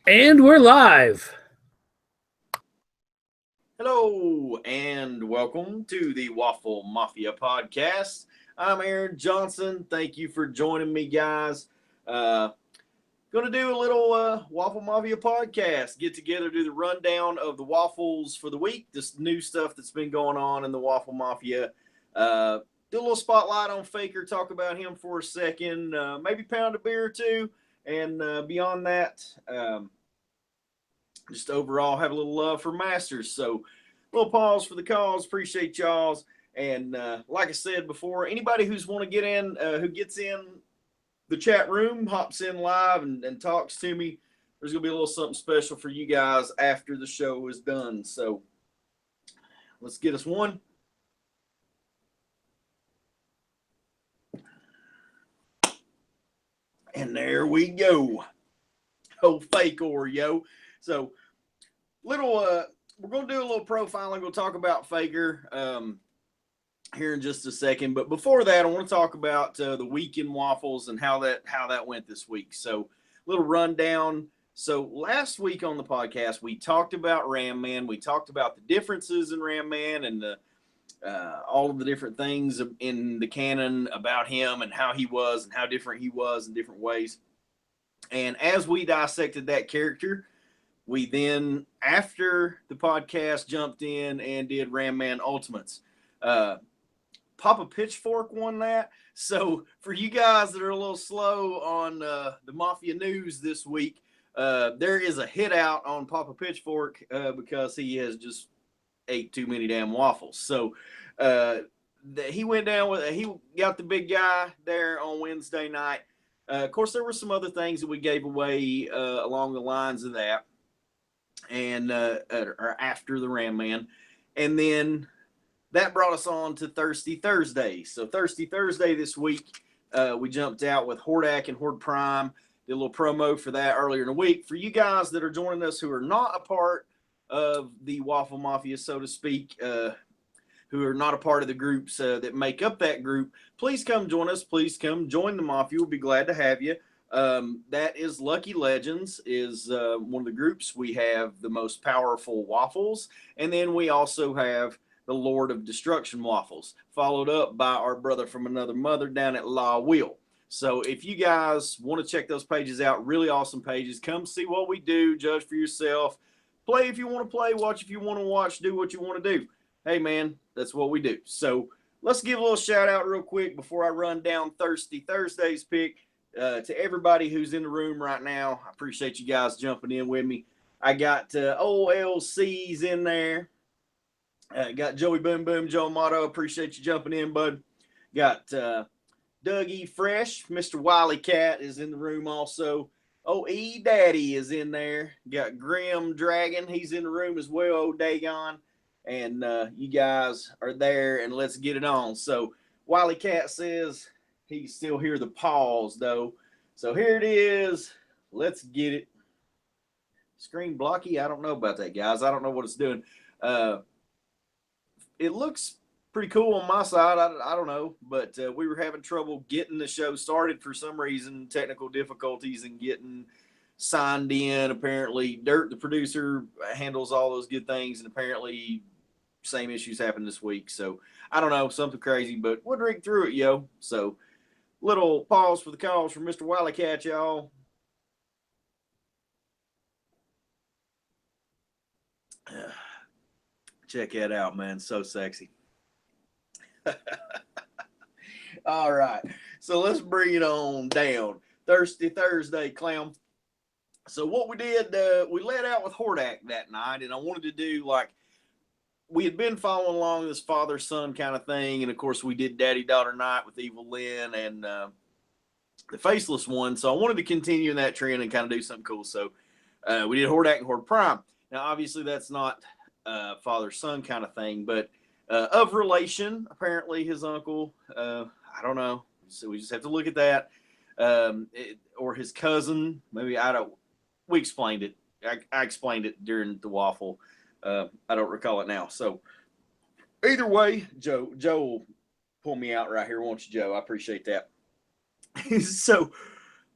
And we're live. Hello and welcome to the Waffle Mafia podcast. I'm Aaron Johnson. Thank you for joining me, guys. Going to do a little Waffle Mafia podcast. Get together, do the rundown of the waffles for the week. This new stuff that's been going on in the Waffle Mafia. Do a little spotlight on Faker. Talk about him for a second. Maybe pound a beer or two. And beyond that, just overall have a little love for Masters. So, a little pause for the cause. Appreciate y'all's. And like I said before, anybody who's want to get in, who gets in the chat room, hops in live and talks to me, there's going to be a little something special for you guys after the show is done. So, let's get us one. And there we go. Oh, fake Oreo. So, we're going to do a little profiling. We'll talk about Faker here in just a second. But before that, I want to talk about the week in Waffles and how that went this week. So, a little rundown. So, last week on the podcast, we talked about Ram Man. We talked about the differences in Ram Man and all of the different things in the canon about him and how he was and how different he was in different ways. And as we dissected that character, we then, after the podcast, jumped in and did Ram Man Ultimates. Papa Pitchfork won that. So for you guys that are a little slow on the Mafia news this week, there is a hit out on Papa Pitchfork because he has just ate too many damn waffles. So he went down with, he got the big guy there on Wednesday night. Of course, there were some other things that we gave away along the lines of that, and or after the Ram Man, and then that brought us on to Thirsty Thursday. So Thirsty Thursday this week, we jumped out with Hordak and Horde Prime. Did a little promo for that earlier in the week. For you guys that are joining us who are not a part of the Waffle Mafia, so to speak, who are not a part of the groups that make up that group, please come join us. Please come join the Mafia. We'll be glad to have you. That is Lucky Legends is one of the groups. We have the most powerful waffles, and then we also have the Lord of Destruction waffles, followed up by our brother from another mother down at La Will. So if you guys want to check those pages out, really awesome pages. Come see what we do, judge for yourself, play if you want to play, watch if you want to watch, do what you want to do. Hey man, that's what we do. So let's give a little shout out real quick before I run down Thirsty Thursday's pick. To everybody who's in the room right now, I appreciate you guys jumping in with me. I got OLC's in there. Got Joey Boom Boom, Joe Amato. Appreciate you jumping in, bud. Got Dougie Fresh. Mr. Wiley Cat is in the room also. E Daddy is in there. Got Grim Dragon. He's in the room as well. Dagon. And you guys are there, and let's get it on. So Wiley Cat says he can still hear the pause, though. So here it is. Let's get it. Screen blocky? I don't know about that, guys. I don't know what it's doing. It looks pretty cool on my side. I don't know. But we were having trouble getting the show started for some reason. Technical difficulties and getting signed in. Apparently, Dirt, the producer, handles all those good things. And apparently, same issues happened this week. So, I don't know. Something crazy. But we'll drink through it, yo. So, little pause for the calls from Mr. Wiley Cat, y'all. Check that out, man. So sexy. All right. So let's bring it on down. Thirsty Thursday, clown. So what we did, we let out with Hordak that night, and I wanted to do like, we had been following along this father-son kind of thing, and of course we did Daddy-Daughter Night with Evil Lynn and the Faceless One, so I wanted to continue in that trend and kind of do something cool. So we did Hordak and Horde Prime. Now, obviously, that's not father-son kind of thing, but of relation, apparently his uncle, I don't know, so we just have to look at that, or his cousin, maybe, I don't, we explained it. I explained it during the Waffle. I don't recall it now. So either way, Joe will pull me out right here, won't you, Joe? I appreciate that. So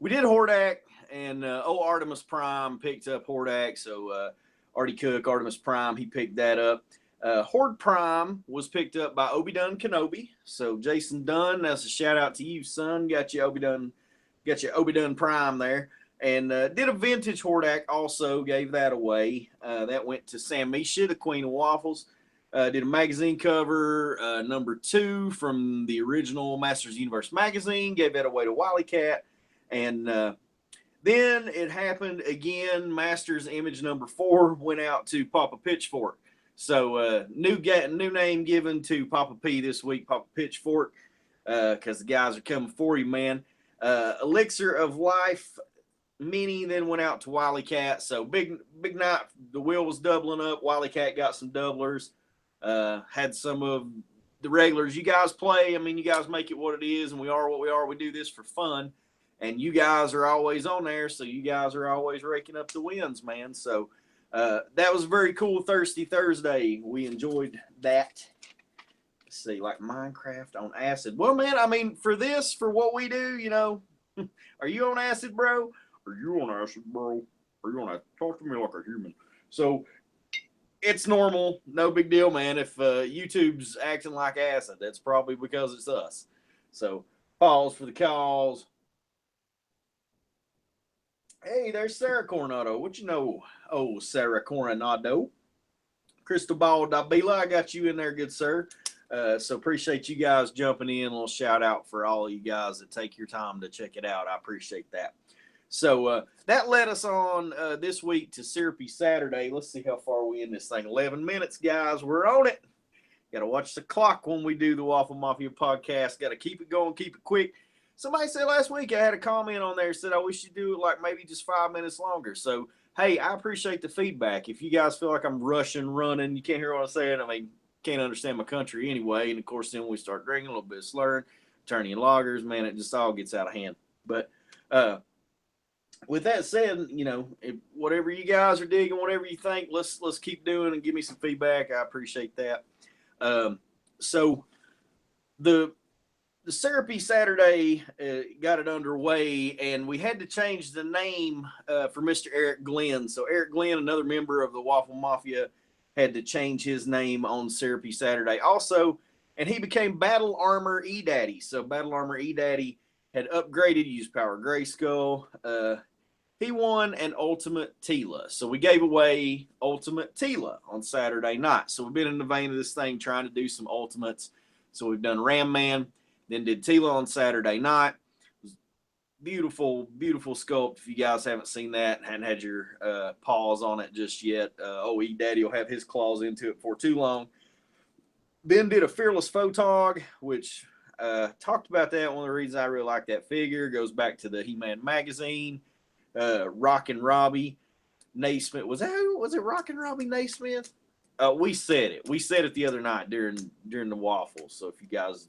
we did Hordak, and Artemis Prime picked up Hordak. So Artie Cook, Artemis Prime, he picked that up. Horde Prime was picked up by Obi-Dun Kenobi. So Jason Dunn, that's a shout out to you, son. Got you Obi-Dun Prime there. And did a vintage Hordak also, gave that away. That went to Sam Misha, the Queen of Waffles. Did a magazine cover, number 2 from the original Masters Universe magazine. Gave that away to Wily Cat. And then it happened again. Masters image number 4 went out to Papa Pitchfork. So new name given to Papa P this week, Papa Pitchfork, because the guys are coming for you, man. Elixir of Life mini then went out to Wily Cat. So big night. The wheel was doubling up. Wily Cat got some doublers. Had some of the regulars you guys play. I mean, you guys make it what it is, and we are what we are. We do this for fun, and you guys are always on there, so you guys are always raking up the wins, man. So that was a very cool Thirsty Thursday. We enjoyed that. Let's see, like Minecraft on acid. Well, man, I mean, for what we do, you know, are you on acid, bro? Are you on acid, bro? Are you on acid? Talk to me like a human. So it's normal. No big deal, man. If YouTube's acting like acid, that's probably because it's us. So pause for the cause. Hey, there's Sarah Coronado. What you know? Oh, Sarah Coronado. Crystal Ball Dabila, I got you in there, good sir. So appreciate you guys jumping in. A little shout out for all of you guys that take your time to check it out. I appreciate that. So that led us on this week to Syrupy Saturday. Let's see how far we in this thing. 11 minutes, guys. We're on it. Got to watch the clock when we do the Waffle Mafia podcast. Got to keep it going, keep it quick. Somebody said last week, I had a comment on there, said I wish you'd do it like maybe just 5 minutes longer. So, hey, I appreciate the feedback. If you guys feel like I'm rushing, running, you can't hear what I'm saying, I mean, can't understand my country anyway. And, of course, then we start drinking, a little bit of slurring, turning loggers, man, it just all gets out of hand. But with that said, you know, whatever you guys are digging, whatever you think, let's keep doing and give me some feedback. I appreciate that. So the Syrupy Saturday got it underway, and we had to change the name for Mr. Eric Glenn. So Eric Glenn, another member of the Waffle Mafia, had to change his name on Syrupy Saturday also, and he became Battle Armor E-Daddy. So Battle Armor E-Daddy had upgraded, used Power Grayskull. He won an Ultimate Tila. So we gave away Ultimate Tila on Saturday night. So we've been in the vein of this thing trying to do some Ultimates. So we've done Ram Man, then did Tila on Saturday night. It was beautiful, beautiful sculpt. If you guys haven't seen that and hadn't had your paws on it just yet, E-Daddy will have his claws into it for too long. Then did a Fearless Photog, which talked about that. One of the reasons I really like that figure goes back to the He-Man magazine. Rockin' Robbie Naismith. Was it Rockin' Robbie Naismith? We said it the other night during the Waffle. So if you guys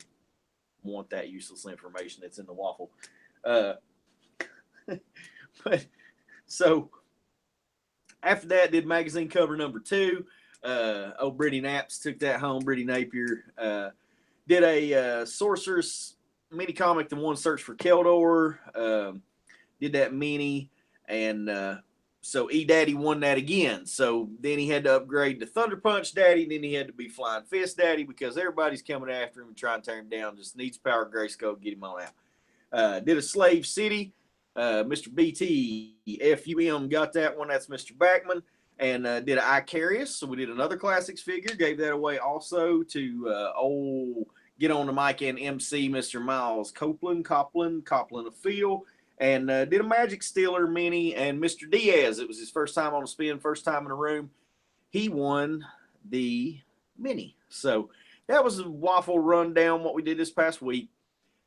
want that useless information, that's in the Waffle. But so after that, did magazine cover number 2. Brittany Knaps took that home. Brittany Napier did a Sorceress mini comic, The One Search for Keldor. Did that mini, and so E-Daddy won that again. So then he had to upgrade to Thunder Punch Daddy, and then he had to be Flying Fist Daddy because everybody's coming after him and trying to tear him down. Just needs Power Grayskull to get him on out. Did a Slave City. Mr. BT FUM got that one. That's Mr. Backman. And did an Icarius. So we did another Classics figure. Gave that away also to Get on the Mic and MC, Mr. Miles Copeland of Field. And did a Magic Stealer mini, and Mr. Diaz. It was his first time on a spin, first time in a room. He won the mini. So that was a Waffle rundown, what we did this past week.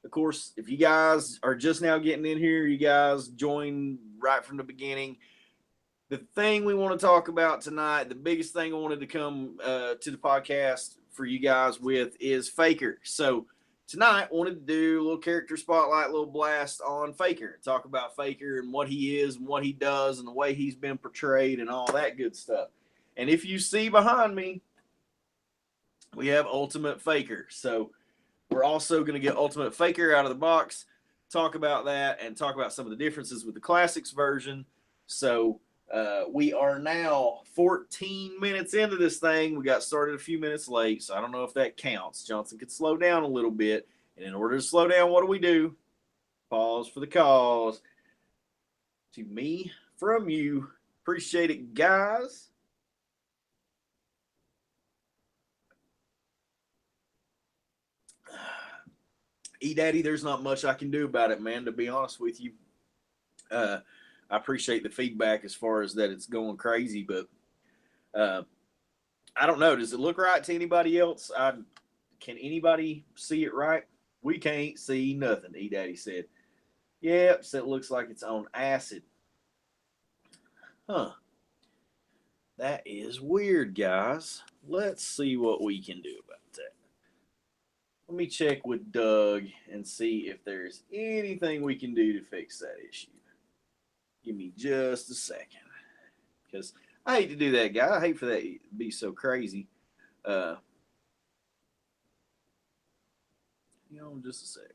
Of course, if you guys are just now getting in here, you guys join right from the beginning. The thing we want to talk about tonight, the biggest thing I wanted to come to the podcast for you guys with is Faker. So tonight, I wanted to do a little character spotlight, a little blast on Faker. Talk about Faker and what he is and what he does and the way he's been portrayed and all that good stuff. And if you see behind me, we have Ultimate Faker. So we're also going to get Ultimate Faker out of the box. talk about that and talk about some of the differences with the classics version. So we are now 14 minutes into this thing. We got started a few minutes late, so I don't know if that counts. Johnson could slow down a little bit. And in order to slow down, what do? Pause for the cause. To me, from you. Appreciate it, guys. E-Daddy, there's not much I can do about it, man, to be honest with you. I appreciate the feedback as far as that it's going crazy, but I don't know. Does it look right to anybody else? Can anybody see it right? We can't see nothing, E-Daddy said. Yep, so it looks like it's on acid. Huh. That is weird, guys. Let's see what we can do about that. Let me check with Doug and see if there's anything we can do to fix that issue. Give me just a second. Because I hate to do that, guy. I hate for that to be so crazy. Hang on just a second.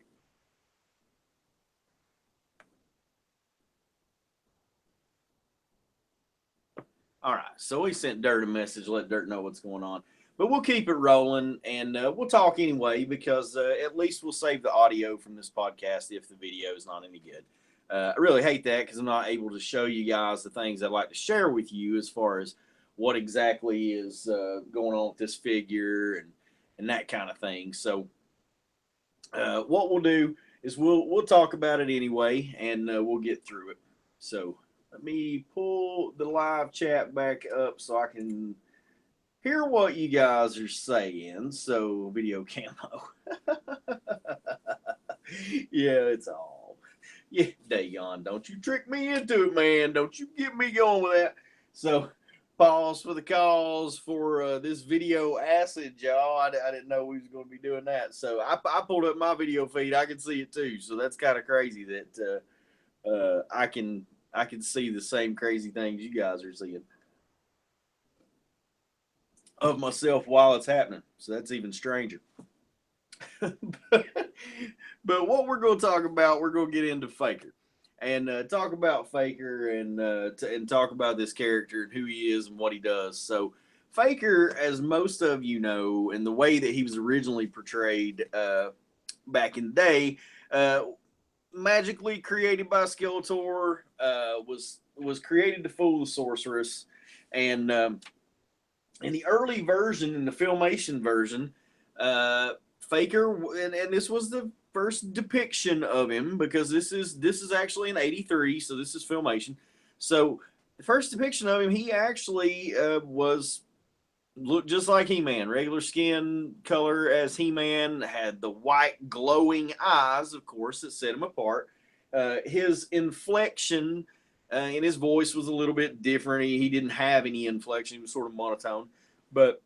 All right, so we sent Dirt a message, let Dirt know what's going on. But we'll keep it rolling, and we'll talk anyway, because at least we'll save the audio from this podcast if the video is not any good. I really hate that because I'm not able to show you guys the things I'd like to share with you as far as what exactly is going on with this figure and that kind of thing. So what we'll do is we'll talk about it anyway, and we'll get through it. So let me pull the live chat back up so I can hear what you guys are saying. So video camo. Yeah, it's all. Yeah, daggone. Don't you trick me into it, man. Don't you get me going with that. So pause for the cause for this video acid, y'all. I didn't know we was going to be doing that. So I pulled up my video feed. I can see it too. So that's kind of crazy that I can see the same crazy things you guys are seeing of myself while it's happening. So that's even stranger. But what we're going to talk about, we're going to get into Faker and talk about Faker and talk about this character and who he is and what he does. So Faker, as most of you know, and the way that he was originally portrayed back in the day, magically created by Skeletor, was created to fool the sorceress, and in the early version, in the Filmation version, Faker, and this was the first depiction of him, because this is actually in '83, so this is Filmation. So the first depiction of him, he actually looked just like He-Man, regular skin color as He-Man, had the white glowing eyes, of course, that set him apart. His inflection and his voice was a little bit different. He didn't have any inflection. He was sort of monotone. But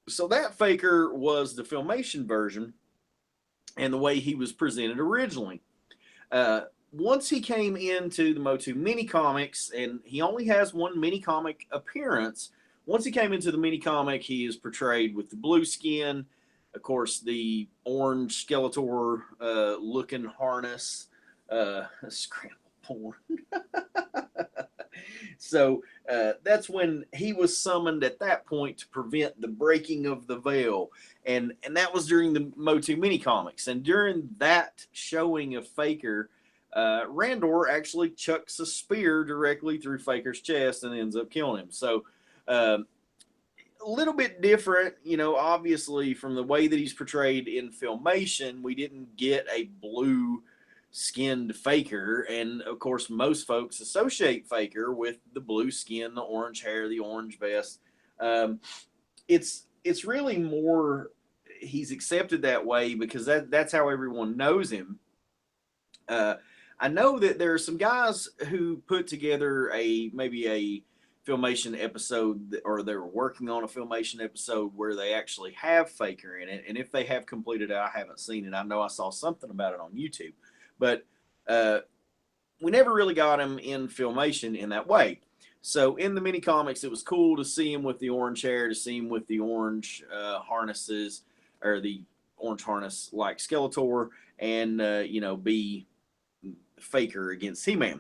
so that Faker was the Filmation version and the way he was presented originally. Once he came into the Motu mini comics, and he only has one mini comic appearance. Once he came into the mini comic, he is portrayed with the blue skin, of course, the orange Skeletor looking harness, scrambled porn. So that's when he was summoned at that point to prevent the breaking of the veil. And that was during the Motu mini comics. And during that showing of Faker, Randor actually chucks a spear directly through Faker's chest and ends up killing him. So a little bit different, obviously, from the way that he's portrayed in Filmation. We didn't get a blue skinned Faker, and of course most folks associate Faker with the blue skin, the orange hair, the orange vest. It's really more, he's accepted that way because that's how everyone knows him. I know that there are some guys who put together maybe a Filmation episode, or they were working on a Filmation episode where they actually have Faker in it, and if they have completed it, I haven't seen it. I know I saw something about it on YouTube. But we never really got him in Filmation in that way. So in the mini comics, it was cool to see him with the orange hair, to see him with the orange harnesses, or the orange harness like Skeletor, and be Faker against He-Man.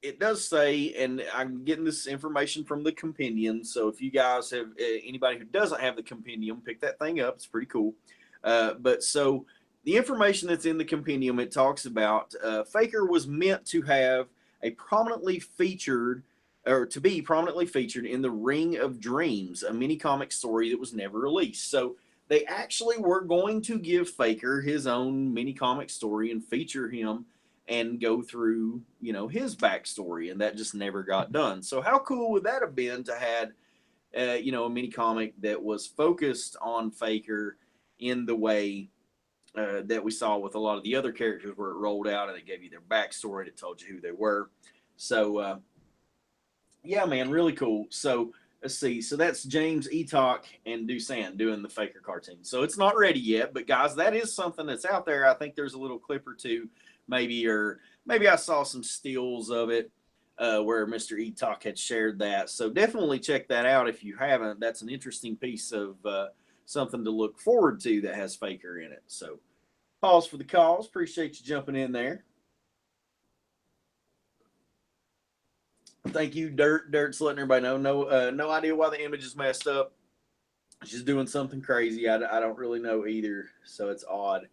It does say, and I'm getting this information from the compendium. So if you guys have anybody who doesn't have the compendium, pick that thing up. It's pretty cool. But so the information that's in the compendium, it talks about Faker was meant to have a prominently featured, or to be prominently featured in the Ring of Dreams, a mini comic story that was never released. So they actually were going to give Faker his own mini comic story and feature him and go through, his backstory, and that just never got done. So how cool would that have been to had, a mini comic that was focused on Faker in the way that we saw with a lot of the other characters, where it rolled out and it gave you their backstory, it told you who they were. So, yeah, man, really cool. So let's see. So that's James Eatock and Doosan doing the Faker cartoon. So it's not ready yet, but guys, that is something that's out there. I think there's a little clip or two, maybe I saw some stills of it where Mr. Eatock had shared that. So definitely check that out if you haven't. That's an interesting piece of something to look forward to that has Faker in it. So pause for the calls. Appreciate you jumping in there. Thank you, Dirt. Dirt's letting everybody know. No idea why the image is messed up. She's doing something crazy. I don't really know either. So it's odd.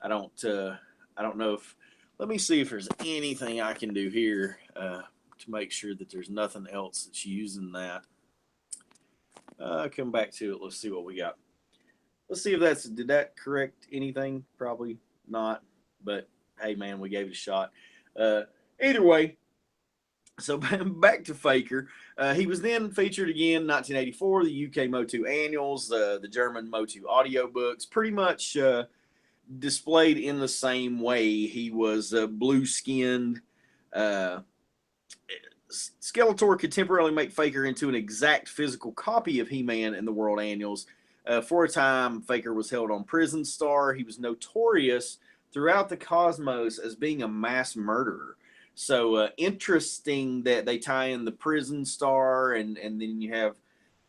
I don't know if. Let me see if there's anything I can do here to make sure that there's nothing else that's using that. Come back to it. Let's see what we got. Let's see if did that correct anything? Probably not. But hey, man, we gave it a shot. Either way. So back to Faker. He was then featured again in 1984, the UK Motu annuals, the German Motu audiobooks, pretty much displayed in the same way. He was blue-skinned. Skeletor could temporarily make Faker into an exact physical copy of He-Man in the World Annuals. For a time, Faker was held on Prison Star. He was notorious throughout the cosmos as being a mass murderer. So interesting that they tie in the Prison Star, and then you have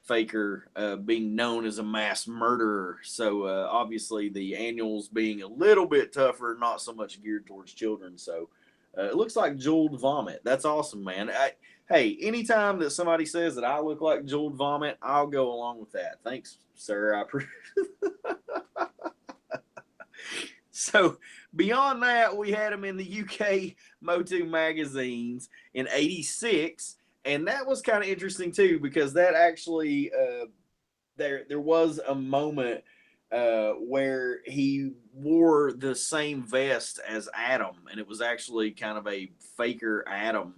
Faker being known as a mass murderer. So obviously the annuals being a little bit tougher, not so much geared towards children. So it looks like jeweled vomit. That's awesome, man. Hey, anytime that somebody says that I look like jeweled vomit, I'll go along with that. Thanks, sir. So beyond that, we had him in the UK Motu magazines in '86. And that was kind of interesting too, because that actually there was a moment where he wore the same vest as Adam, and it was actually kind of a Faker Adam.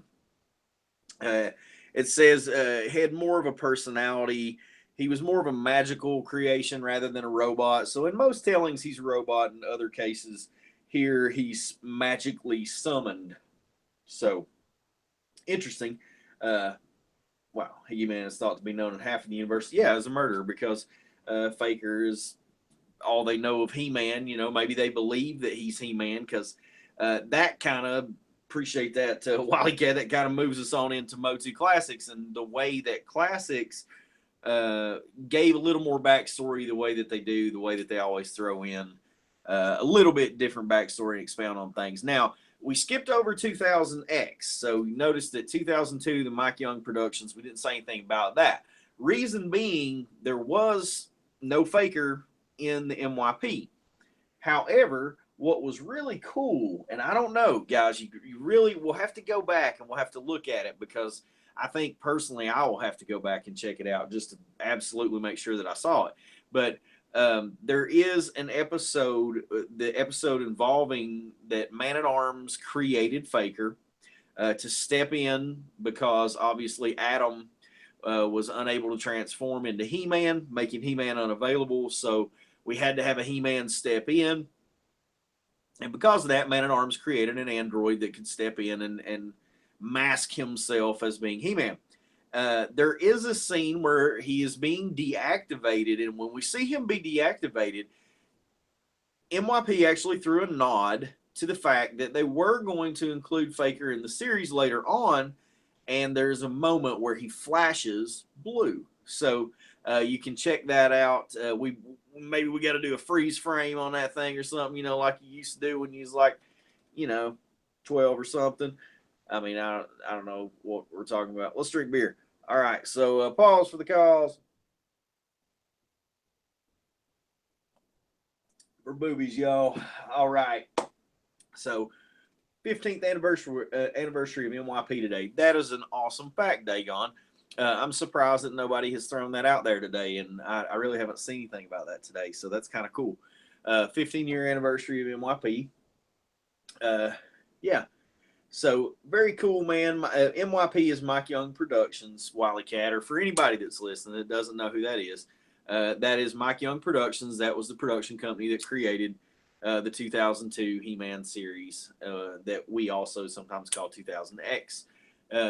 It says had more of a personality. He was more of a magical creation rather than a robot. So in most tellings, he's a robot. In other cases, here he's magically summoned. So interesting. Wow, He-Man is thought to be known in half of the universe. Yeah, as a murderer, because Faker is all they know of He-Man. Maybe they believe that he's He-Man, because that kind of, appreciate that, Wally Cat, that kind of moves us on into Motu Classics, and the way that Classics gave a little more backstory, the way that they do, the way that they always throw in a little bit different backstory and expound on things. Now, we skipped over 2000X, so you notice that 2002, the Mike Young Productions, we didn't say anything about that. Reason being, there was no Faker in the MYP. However, what was really cool, and I don't know, guys, you really will have to go back and we'll have to look at it, because I think personally I will have to go back and check it out just to absolutely make sure that I saw it. But there is an episode, the episode involving that Man-at-Arms created Faker to step in, because obviously Adam was unable to transform into He-Man, making He-Man unavailable. So we had to have a He-Man step in. And because of that, Man-at-Arms created an android that could step in and mask himself as being He-Man. There is a scene where he is being deactivated, and when we see him be deactivated, MYP actually threw a nod to the fact that they were going to include Faker in the series later on, and there's a moment where he flashes blue. So you can check that out. Maybe we got to do a freeze frame on that thing or something, like you used to do when you was like you know, 12 or something. I mean, I don't know what we're talking about. Let's drink beer. All right, so pause for the cause for boobies, y'all. All right, so 15th anniversary of NYP today. That is an awesome fact, Dagon. I'm surprised that nobody has thrown that out there today, and I really haven't seen anything about that today, so that's kind of cool. 15-year anniversary of NYP. Yeah, so very cool, man. MYP is Mike Young Productions, Wily Cat, or for anybody that's listening that doesn't know who that is Mike Young Productions. That was the production company that created the 2002 He-Man series that we also sometimes call 2000X,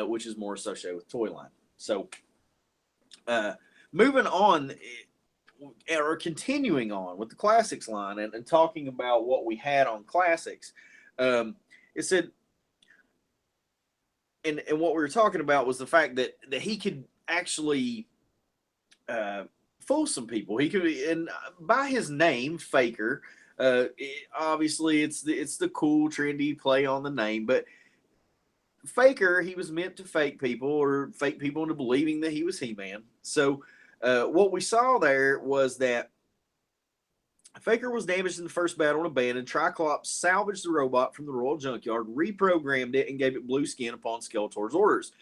which is more associated with Toyline. So moving on, or continuing on with the Classics line and talking about what we had on Classics, it said, and what we were talking about was the fact that he could actually fool some people. He could, and by his name, Faker. Obviously, it's the cool, trendy play on the name, but Faker, he was meant to fake people or fake people into believing that he was He-Man. So, what we saw there was that Faker was damaged in the first battle and abandoned. Triclops salvaged the robot from the Royal Junkyard, reprogrammed it, and gave it blue skin upon Skeletor's orders.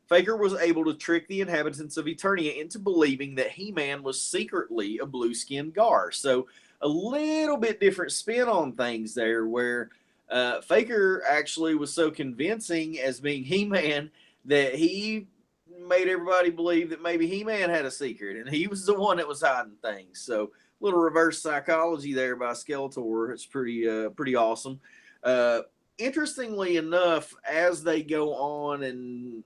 Faker was able to trick the inhabitants of Eternia into believing that He-Man was secretly a blue-skinned Gar. So a little bit different spin on things there, where Faker actually was so convincing as being He-Man that he made everybody believe that maybe He-Man had a secret, and he was the one that was hiding things. So little reverse psychology there by Skeletor. It's pretty awesome. Interestingly enough, as they go on and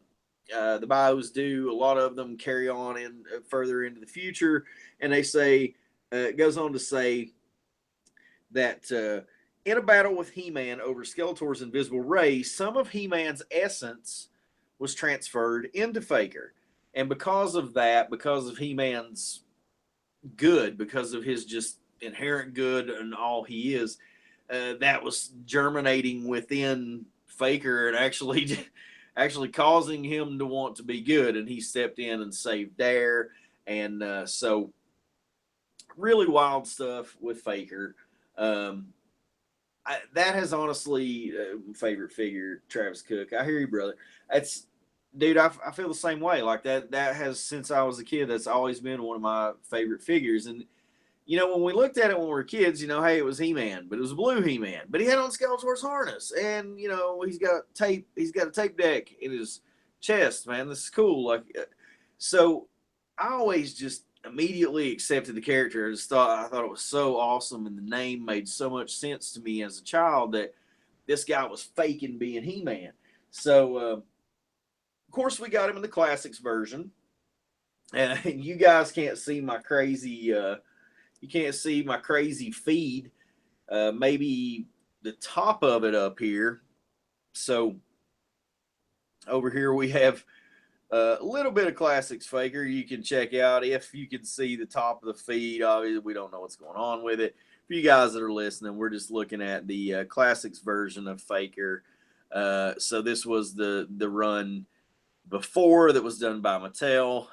the bios do, a lot of them carry on in further into the future, and they say it goes on to say that in a battle with He-Man over Skeletor's invisible ray, some of He-Man's essence was transferred into Faker, and because of that, because of He-Man's good, because of his just inherent good and all he is, that was germinating within Faker and actually causing him to want to be good, and he stepped in and saved Dare, and so really wild stuff with Faker. That has honestly favorite figure, Travis Cook. I hear you, brother. That's dude. I feel the same way. Like that has, since I was a kid, that's always been one of my favorite figures. And you know, when we looked at it when we were kids, you know, hey, it was He-Man, but it was a blue He-Man, but he had on Skeletor's harness, and you know, he's got a tape deck in his chest. Man, this is cool. Like, so I always just immediately accepted the character. I thought it was so awesome, and the name made so much sense to me as a child that this guy was faking being He-Man. So, of course, we got him in the Classics version, and you guys can't see my crazy. You can't see my crazy feed. Maybe the top of it up here. So over here we have a little bit of Classics Faker you can check out if you can see the top of the feed. Obviously, we don't know what's going on with it. For you guys that are listening, we're just looking at the Classics version of Faker. So this was the run before that was done by Mattel.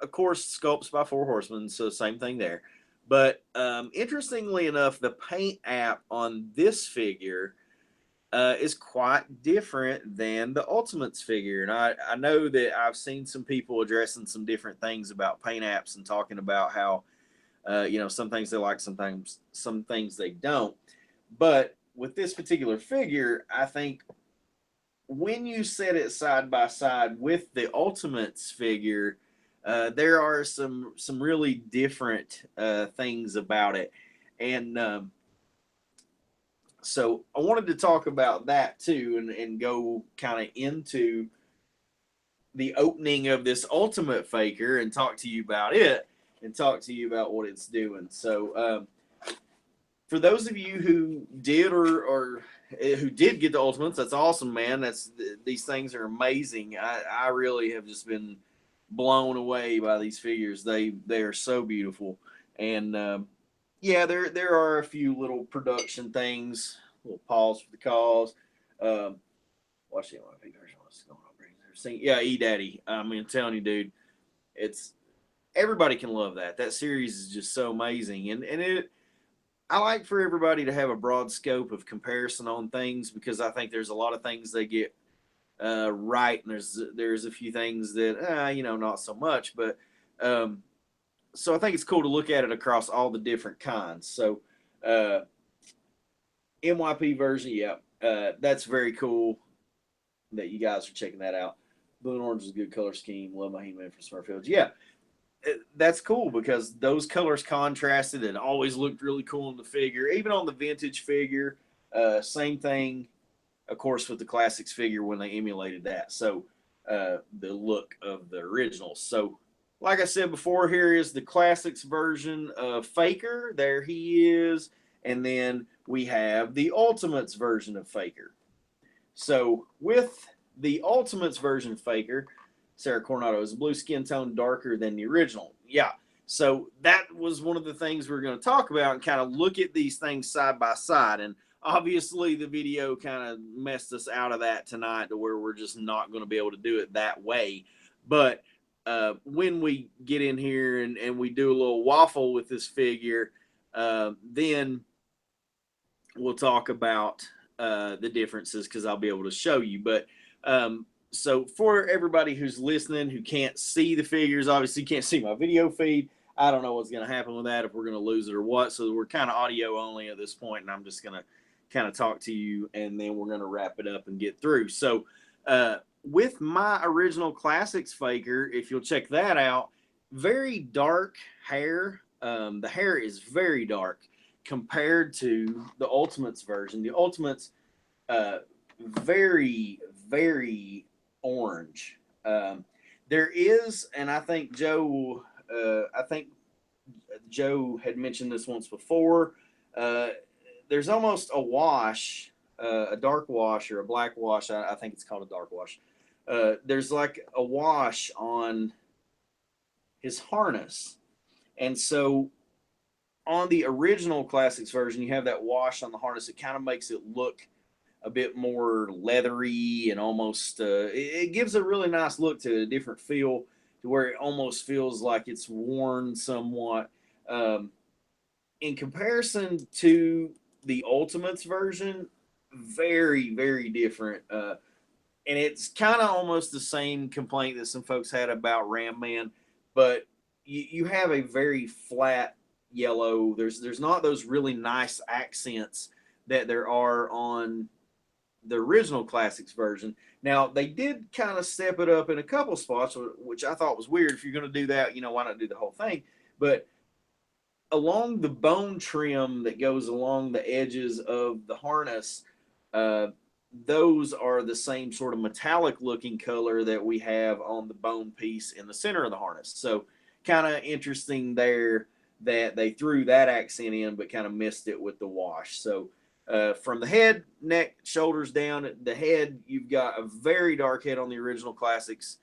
Of course, sculpts by Four Horsemen, so same thing there. But interestingly enough, the paint app on this figure is quite different than the Ultimates figure. And I know that I've seen some people addressing some different things about paint apps and talking about how, you know, some things they like, sometimes some things they don't. But with this particular figure, I think when you set it side by side with the Ultimates figure, there are some really different things about it, and so I wanted to talk about that too, and go kind of into the opening of this Ultimate Faker and talk to you about it, and talk to you about what it's doing. So for those of you who did or who did get the Ultimates, that's awesome, man. These things are amazing. I really have just been blown away by these figures. They are so beautiful, and yeah, there are a few little production things, little pause for the cause. Watch the NYP version. What's going on? Yeah, E-Daddy. I mean, I'm telling you, dude, it's everybody can love that. That series is just so amazing, and I like for everybody to have a broad scope of comparison on things because I think there's a lot of things they get right, and there's a few things that not so much. But so I think it's cool to look at it across all the different kinds. So NYP version, yeah, that's very cool that you guys are checking that out. Blue and orange is a good color scheme. Love my He-Man from Smurffields. Yeah, that's cool because those colors contrasted and always looked really cool in the figure. Even on the vintage figure, same thing, of course, with the classics figure when they emulated that. So the look of the originals. So like I said before, here is the classics version of Faker. There he is. And then we have the Ultimates version of Faker. So with the Ultimates version of Faker, Sarah Coronado is a blue skin tone darker than the original. Yeah. So that was one of the things we're going to talk about and kind of look at these things side by side. And obviously the video kind of messed us out of that tonight to where we're just not going to be able to do it that way. But when we get in here and we do a little waffle with this figure, then we'll talk about the differences because I'll be able to show you. But so for everybody who's listening who can't see the figures, obviously can't see my video feed, I don't know what's going to happen with that, if we're going to lose it or what. So we're kind of audio only at this point, and I'm just going to kind of talk to you, and then we're going to wrap it up and get through. So with my original classics Faker, if you'll check that out, very dark hair. The hair is very dark compared to the Ultimates version. The Ultimates, very, very orange. There is, and I think Joe had mentioned this once before. There's almost a wash, a dark wash or a black wash. I think it's called a dark wash. There's like a wash on his harness. And so on the original classics version, you have that wash on the harness. It kind of makes it look a bit more leathery and almost, it gives a really nice look to a different feel to where it almost feels like it's worn somewhat. In comparison to the Ultimates version, very, very different. And it's kind of almost the same complaint that some folks had about Ram Man, but you have a very flat yellow. There's not those really nice accents that there are on the original classics version. Now they did kind of step it up in a couple spots, which I thought was weird. If you're going to do that, why not do the whole thing? But along the bone trim that goes along the edges of the harness, those are the same sort of metallic looking color that we have on the bone piece in the center of the harness. So kind of interesting there that they threw that accent in, but kind of missed it with the wash. So from the head, neck, shoulders down, the head, you've got a very dark head on the original classics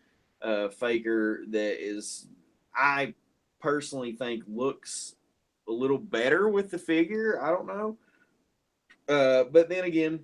Faker that is, I personally think, looks a little better with the figure. I don't know. But then again,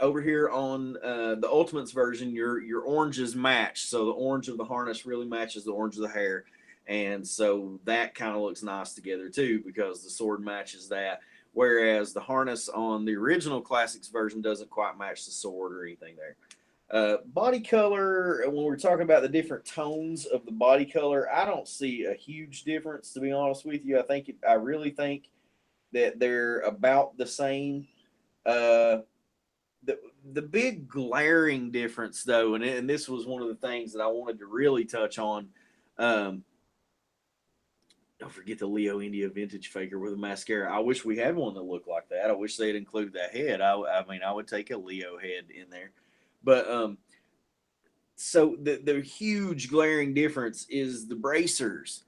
over here on the Ultimates version, your oranges match. So the orange of the harness really matches the orange of the hair. And so that kind of looks nice together too, because the sword matches that. Whereas the harness on the original classics version doesn't quite match the sword or anything there. Body color, when we're talking about the different tones of the body color, I don't see a huge difference, to be honest with you. I really think that they're about the same. The big glaring difference, though, and this was one of the things that I wanted to really touch on. Don't forget the Leo India vintage Faker with a mascara. I wish we had one that looked like that. I wish they'd include that head. I mean, I would take a Leo head in there. But so the huge glaring difference is the bracers.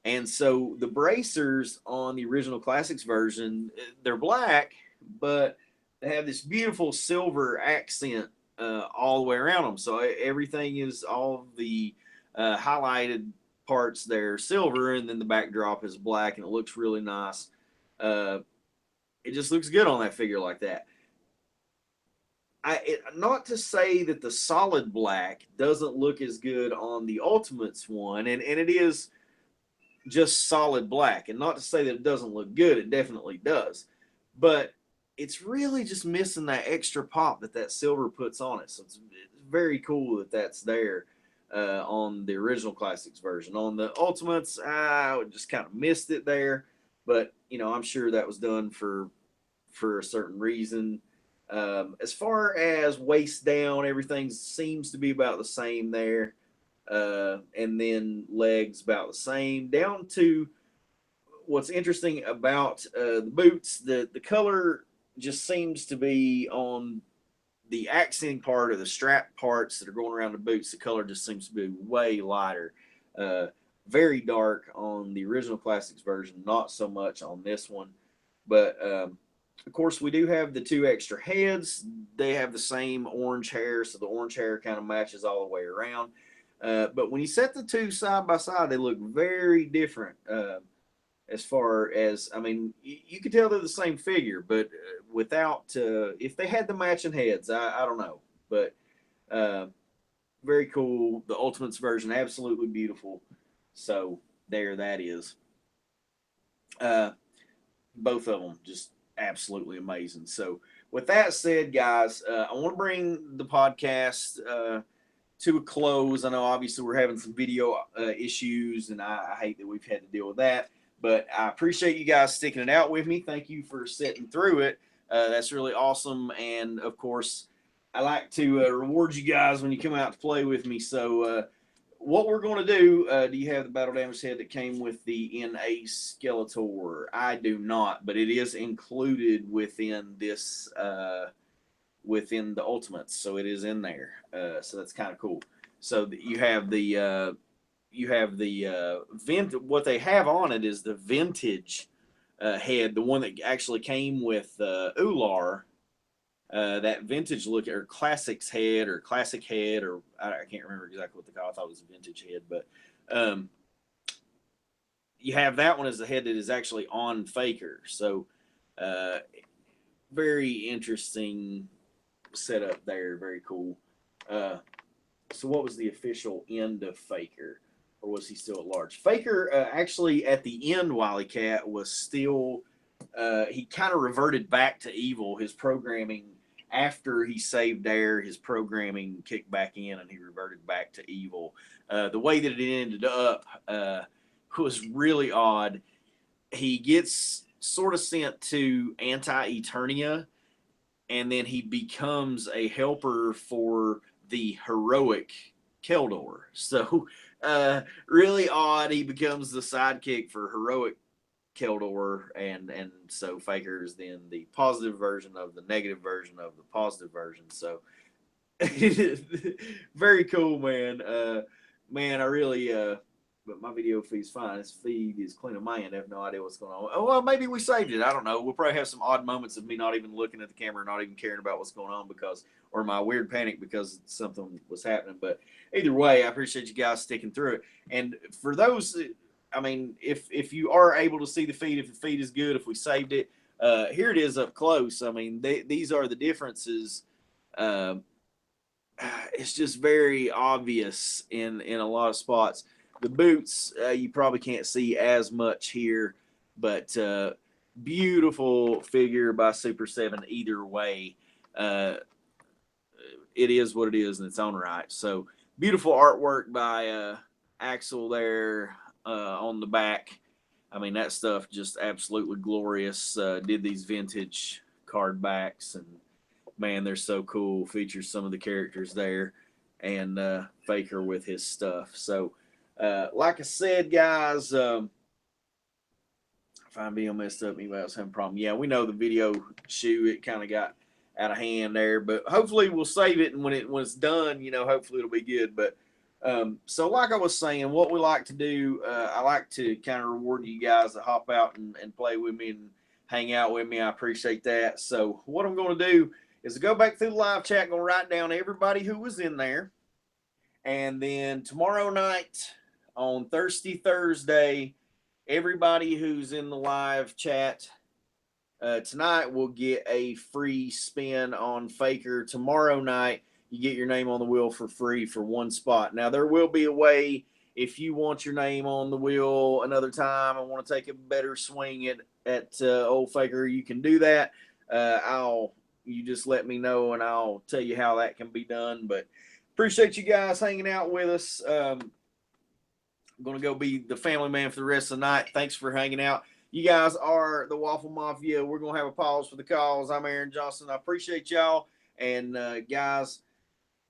And so the bracers on the original classics version, they're black, but they have this beautiful silver accent all the way around them. So everything is all the highlighted parts there silver, and then the backdrop is black, and it looks really nice. it just looks good on that figure like that. Not to say that the solid black doesn't look as good on the Ultimates one, and it is just solid black, and not to say that it doesn't look good, it definitely does, but it's really just missing that extra pop that silver puts on it. So it's very cool that that's there on the original Classics version. On the Ultimates, I just kind of missed it there, but you know, I'm sure that was done for a certain reason. As far as waist down, everything seems to be about the same there. And then legs about the same. Down to what's interesting about the boots, the color just seems to be on the accenting part or the strap parts that are going around the boots. The color just seems to be way lighter. Uh, very dark on the original Classics version, not so much on this one. But of course, we do have the two extra heads. They have the same orange hair, so the orange hair kind of matches all the way around. But when you set the two side by side, they look very different. As far as, I mean, you can tell they're the same figure, but without, if they had the matching heads, I don't know. But very cool. The Ultimates version, absolutely beautiful. So there that is. Both of them just absolutely amazing. So with that said, guys, I want to bring the podcast to a close. I know obviously we're having some video issues, and I hate that we've had to deal with that. But I appreciate you guys sticking it out with me. Thank you for sitting through it. That's really awesome. And of course, I like to reward you guys when you come out to play with me. So what we're going to do you have the battle damage head that came with the NA Skeletor? I do not, but it is included within this within the Ultimates, so it is in there. So that's kind of cool. So you have the what they have on it is the vintage head, the one that actually came with Ular. That vintage look, or classics head, or classic head, or I can't remember exactly what they call it. I thought it was a vintage head, but you have that one as the head that is actually on Faker. So very interesting setup there. Very cool. So what was the official end of Faker? Or was he still at large? Faker actually at the end, Wily Cat was still, he kind of reverted back to evil. His programming, after he saved Air, his programming kicked back in and he reverted back to evil. The way that it ended up was really odd. He gets sort of sent to Anti-Eternia, and then he becomes a helper for the heroic Keldor. So really odd. He becomes the sidekick for heroic Keldor, and so Faker is then the positive version of the negative version of the positive version. So very cool, man. Man, I really but my video feed's fine. This feed is clean on my end. I have no idea what's going on. Oh, well, maybe we saved it. I don't know. We'll probably have some odd moments of me not even looking at the camera, not even caring about what's going on because, or my weird panic because something was happening. But either way, I appreciate you guys sticking through it. And for those, I mean, if you are able to see the feed, if the feed is good, if we saved it, here it is up close. I mean, these are the differences. It's just very obvious in a lot of spots. The boots, you probably can't see as much here, but beautiful figure by Super 7 either way. It is what it is in its own right. So beautiful artwork by Axel there on the back. I mean, that stuff just absolutely glorious. Did these vintage card backs, and man, they're so cool. Features some of the characters there, and Faker with his stuff. So like I said, guys, if I'm being messed up, anybody else having a problem? Yeah, we know the video shoe, it kind of got out of hand there, but hopefully we'll save it, and when it's done, you know, hopefully it'll be good. But so like I was saying, what we like to do, I like to kind of reward you guys to hop out and play with me and hang out with me. I appreciate that. So what I'm going to do is go back through the live chat, going to write down everybody who was in there, and then tomorrow night, on Thursday, everybody who's in the live chat, Tonight we'll get a free spin on Faker. Tomorrow night you get your name on the wheel for free for one spot. Now there will be a way if you want your name on the wheel another time and want to take a better swing at old Faker, you can do that. You just let me know and I'll tell you how that can be done. But appreciate you guys hanging out with us. I'm going to go be the family man for the rest of the night. Thanks for hanging out. You guys are the Waffle Mafia. We're going to have a pause for the calls. I'm Aaron Johnson. I appreciate y'all. And guys,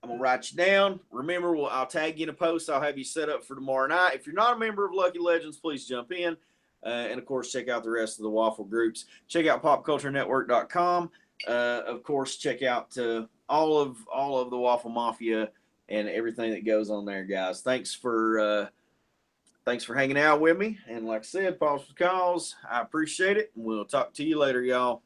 I'm going to write you down. Remember, I'll tag you in a post. I'll have you set up for tomorrow night. If you're not a member of Lucky Legends, please jump in. And, of course, check out the rest of the Waffle groups. Check out popculturenetwork.com. Of course, check out all of the Waffle Mafia and everything that goes on there, guys. Thanks for hanging out with me. And like I said, pause for calls. I appreciate it. And we'll talk to you later, y'all.